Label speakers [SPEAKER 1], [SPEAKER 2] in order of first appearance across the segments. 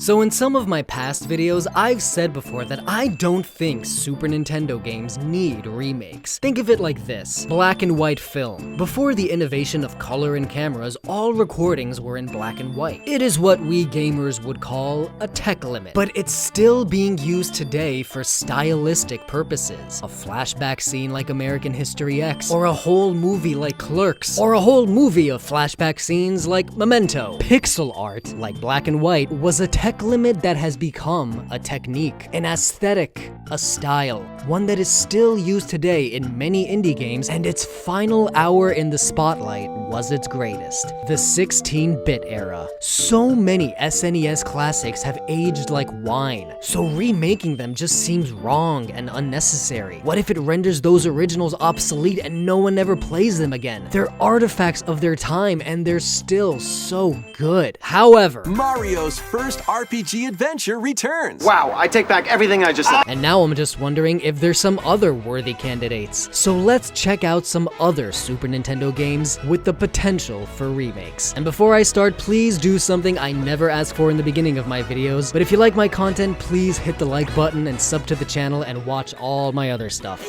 [SPEAKER 1] So in some of my past videos, I've said before that I don't think Super Nintendo games need remakes. Think of it like this: black and white film. Before the innovation of color and cameras, all recordings were in black and white. It is what we gamers would call a tech limit, but it's still being used today for stylistic purposes. A flashback scene like American History X, or a whole movie like Clerks, or a whole movie of flashback scenes like Memento. Pixel art, like black and white, was a tech limit that has become a technique, an aesthetic, a style, one that is still used today in many indie games, and its final hour in the spotlight was its greatest. The 16-bit era. So many SNES classics have aged like wine, so remaking them just seems wrong and unnecessary. What if it renders those originals obsolete and no one ever plays them again? They're artifacts of their time and they're still so good. However,
[SPEAKER 2] Mario's first RPG adventure returns.
[SPEAKER 3] Wow, I take back everything I just said.
[SPEAKER 1] and now I'm just wondering if there's some other worthy candidates. So let's check out some other Super Nintendo games with the potential for remakes. And before I start, please do something I never ask for in the beginning of my videos, but if you like my content, please hit the like button and sub to the channel and watch all my other stuff.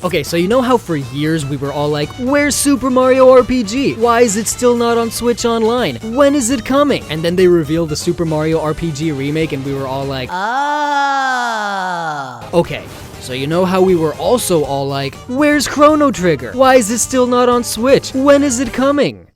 [SPEAKER 1] Okay, so you know how for years we were all like, where's Super Mario RPG? Why is it still not on Switch Online? When is it coming? And then they revealed the Super Mario RPG remake and we were all like, okay, so you know how we were also all like, where's Chrono Trigger? Why is it still not on Switch? When is it coming?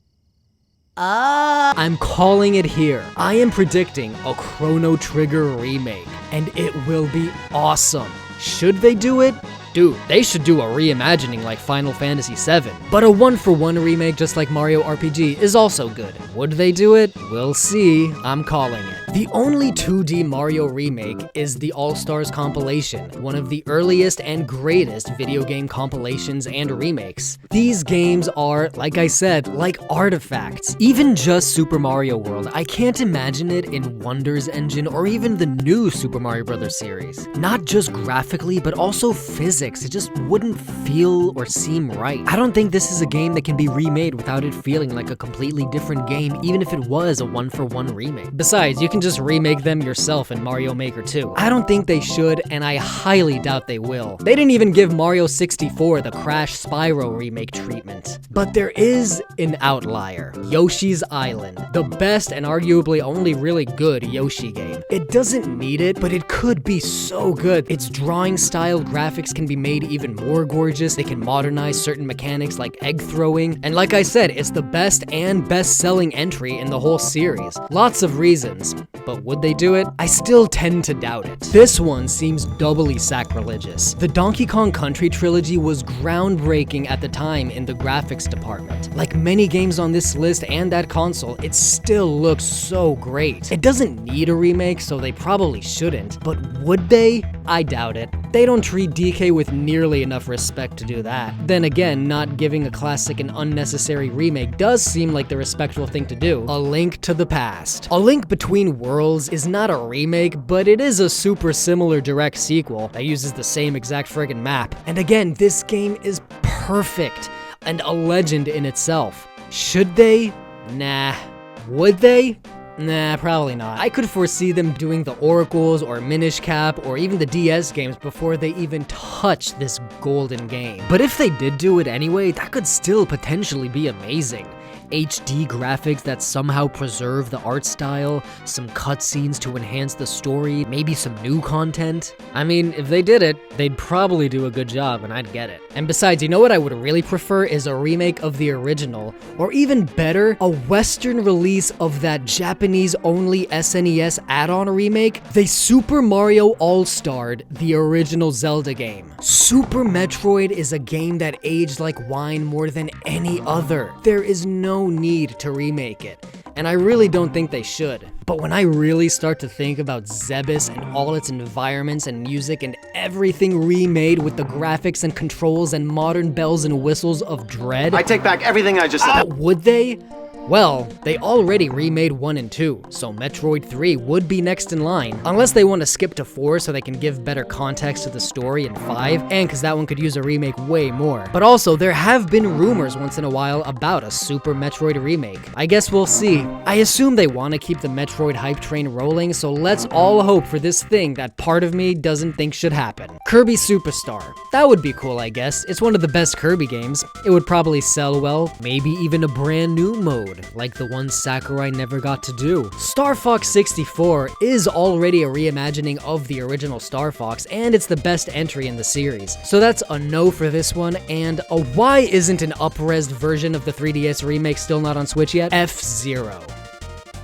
[SPEAKER 1] I'm calling it here. I am predicting a Chrono Trigger remake, and it will be awesome. Should they do it? Dude, they should do a reimagining like Final Fantasy VII. But a one-for-one remake just like Mario RPG is also good. Would they do it? We'll see. I'm calling it. The only 2D Mario remake is the All-Stars compilation, one of the earliest and greatest video game compilations and remakes. These games are, like I said, like artifacts. Even just Super Mario World, I can't imagine it in Wonder's engine or even the new Super Mario Bros. Series. Not just graphically, but also physically. It just wouldn't feel or seem right. I don't think this is a game that can be remade without it feeling like a completely different game, even if it was a one-for-one remake. Besides, you can just remake them yourself in Mario Maker 2. I don't think they should, and I highly doubt they will. They didn't even give Mario 64 the Crash Spyro remake treatment. But there is an outlier, Yoshi's Island, the best and arguably only really good Yoshi game. It doesn't need it, but it could be so good. Its drawing style graphics can be made even more gorgeous. They can modernize certain mechanics like egg throwing. And like I said, it's the best and best-selling entry in the whole series. Lots of reasons, but would they do it? I still tend to doubt it. This one seems doubly sacrilegious. The Donkey Kong Country trilogy was groundbreaking at the time in the graphics department. Like many games on this list and that console, it still looks so great. It doesn't need a remake, so they probably shouldn't, but would they? I doubt it. They don't treat DK with nearly enough respect to do that. Then again, not giving a classic an unnecessary remake does seem like the respectful thing to do. A Link to the Past. A Link Between Worlds is not a remake, but it is a super similar direct sequel that uses the same exact friggin' map. And again, this game is perfect and a legend in itself. Should they? Nah. Would they? Nah, probably not. I could foresee them doing the Oracles or Minish Cap or even the DS games before they even touch this golden game. But if they did do it anyway, that could still potentially be amazing. HD graphics that somehow preserve the art style, some cutscenes to enhance the story, maybe some new content. I mean, if they did it, they'd probably do a good job and I'd get it. And besides, you know what I would really prefer is a remake of the original, or even better, a Western release of that Japanese-only SNES add-on remake. They Super Mario All-Starred the original Zelda game. Super Metroid is a game that aged like wine more than any other. There is no need to remake it, and I really don't think they should. But when I really start to think about Zebes and all its environments and music and everything remade with the graphics and controls and modern bells and whistles of Dread,
[SPEAKER 3] I take back everything I just said.
[SPEAKER 1] would they? Well, they already remade 1 and 2, so Metroid 3 would be next in line, unless they want to skip to 4 so they can give better context to the story in 5, and because that one could use a remake way more. But also, there have been rumors once in a while about a Super Metroid remake. I guess we'll see. I assume they want to keep the Metroid hype train rolling, so let's all hope for this thing that part of me doesn't think should happen. Kirby Superstar. That would be cool, I guess. It's one of the best Kirby games. It would probably sell well, maybe even a brand new mode, like the one Sakurai never got to do. Star Fox 64 is already a reimagining of the original Star Fox, and it's the best entry in the series. So that's a no for this one, and a why isn't an up-resed version of the 3DS remake still not on Switch yet? F-Zero.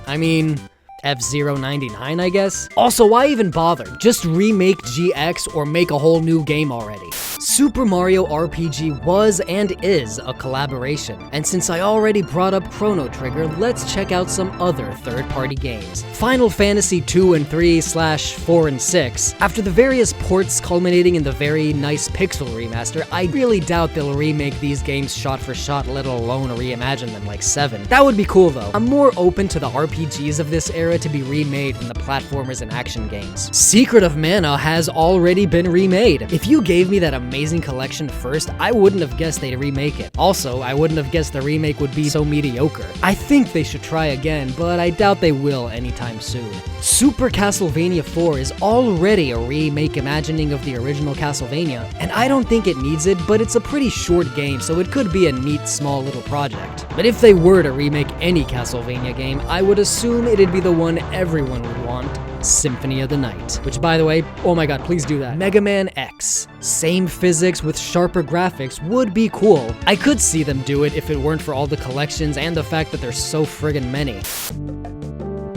[SPEAKER 1] I mean, F-Zero 99, I guess? Also, why even bother? Just remake GX or make a whole new game already. Super Mario RPG was and is a collaboration, and since I already brought up Chrono Trigger, let's check out some other third-party games. Final Fantasy 2 and 3/4 and 6. After the various ports culminating in the very nice Pixel remaster, I really doubt they'll remake these games shot for shot, let alone reimagine them like 7. That would be cool though. I'm more open to the RPGs of this era to be remade than the platformers and action games. Secret of Mana has already been remade. If you gave me that amazing collection first, I wouldn't have guessed they'd remake it. Also, I wouldn't have guessed the remake would be so mediocre. I think they should try again, but I doubt they will anytime soon. Super Castlevania 4 is already a remake imagining of the original Castlevania, and I don't think it needs it, but it's a pretty short game, so it could be a neat small little project. But if they were to remake any Castlevania game, I would assume it'd be the one everyone would want, Symphony of the Night. Which, by the way, oh my god, please do that. Mega Man X. Same physics with sharper graphics would be cool. I could see them do it if it weren't for all the collections and the fact that there's so friggin' many.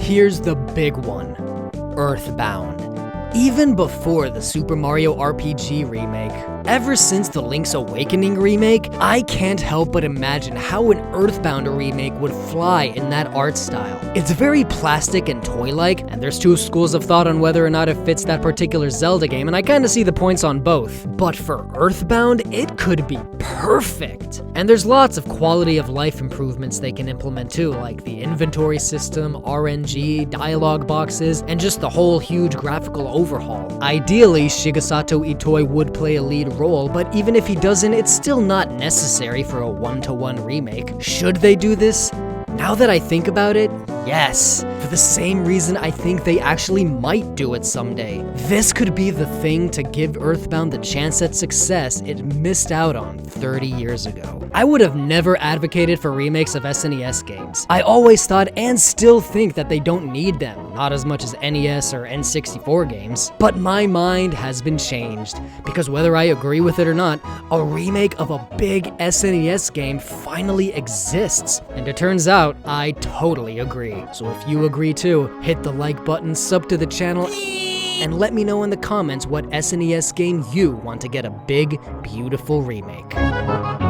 [SPEAKER 1] Here's the big one. Earthbound. Even before the Super Mario RPG remake, ever since the Link's Awakening remake, I can't help but imagine how an Earthbound remake would fly in that art style. It's very plastic and toy-like, and there's two schools of thought on whether or not it fits that particular Zelda game, and I kinda see the points on both. But for Earthbound, it could be perfect. And there's lots of quality of life improvements they can implement too, like the inventory system, RNG, dialogue boxes, and just the whole huge graphical overhaul. Ideally, Shigesato Itoi would play a lead role, but even if he doesn't, it's still not necessary for a one-to-one remake. Should they do this? Now that I think about it, yes. For the same reason I think they actually might do it someday. This could be the thing to give Earthbound the chance at success it missed out on 30 years ago. I would have never advocated for remakes of SNES games. I always thought and still think that they don't need them, not as much as NES or N64 games. But my mind has been changed, because whether I agree with it or not, a remake of a big SNES game finally exists. And it turns out, I totally agree. So if you agree too, hit the like button, sub to the channel, and let me know in the comments what SNES game you want to get a big, beautiful remake.